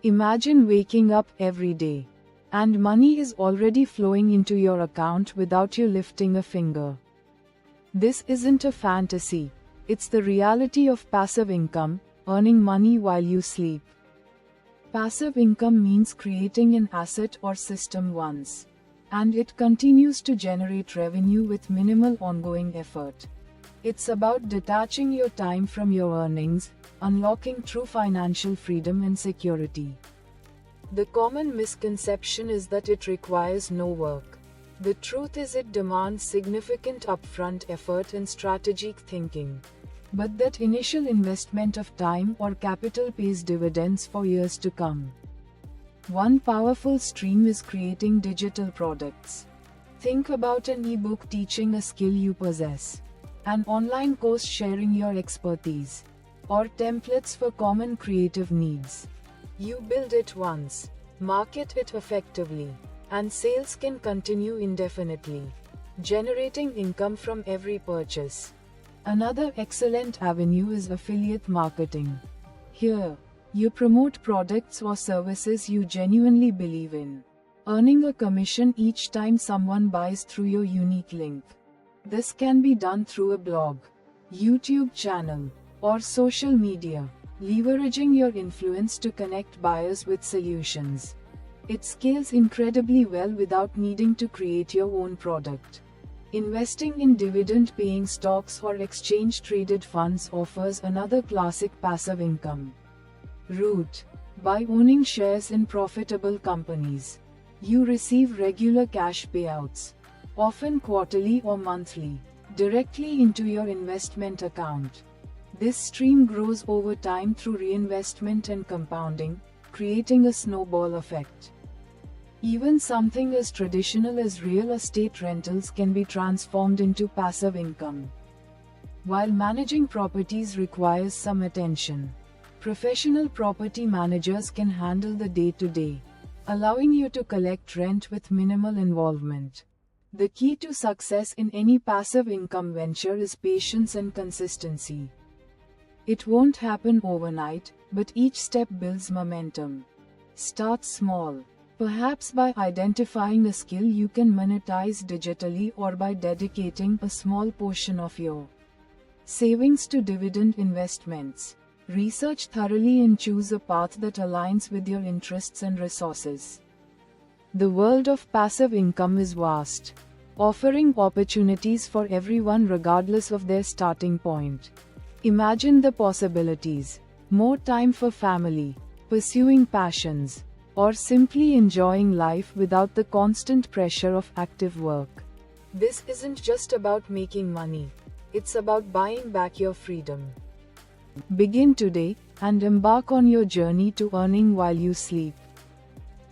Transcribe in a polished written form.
Imagine waking up every day, and money is already flowing into your account without you lifting a finger. This isn't a fantasy, it's the reality of passive income, earning money while you sleep. Passive income means creating an asset or system once, and it continues to generate revenue with minimal ongoing effort. It's about detaching your time from your earnings, unlocking true financial freedom and security. The common misconception is that it requires no work. The truth is it demands significant upfront effort and strategic thinking. But that initial investment of time or capital pays dividends for years to come. One powerful stream is creating digital products. Think about an ebook teaching a skill you possess, an online course sharing your expertise, or templates for common creative needs. You build it once, market it effectively, and sales can continue indefinitely, generating income from every purchase. Another excellent avenue is affiliate marketing. Here, you promote products or services you genuinely believe in, earning a commission each time someone buys through your unique link. This can be done through a blog, YouTube channel, or social media, leveraging your influence to connect buyers with solutions. It scales incredibly well without needing to create your own product. Investing in dividend-paying stocks or exchange-traded funds offers another classic passive income route. By owning shares in profitable companies, you receive regular cash payouts, often quarterly or monthly, directly into your investment account. This stream grows over time through reinvestment and compounding, creating a snowball effect. Even something as traditional as real estate rentals can be transformed into passive income. While managing properties requires some attention, professional property managers can handle the day-to-day, allowing you to collect rent with minimal involvement. The key to success in any passive income venture is patience and consistency. It won't happen overnight, but each step builds momentum. Start small. Perhaps by identifying a skill you can monetize digitally or by dedicating a small portion of your savings to dividend investments. Research thoroughly and choose a path that aligns with your interests and resources. The world of passive income is vast, offering opportunities for everyone regardless of their starting point. Imagine the possibilities: more time for family, pursuing passions, or simply enjoying life without the constant pressure of active work. This isn't just about making money, it's about buying back your freedom. Begin today, and embark on your journey to earning while you sleep.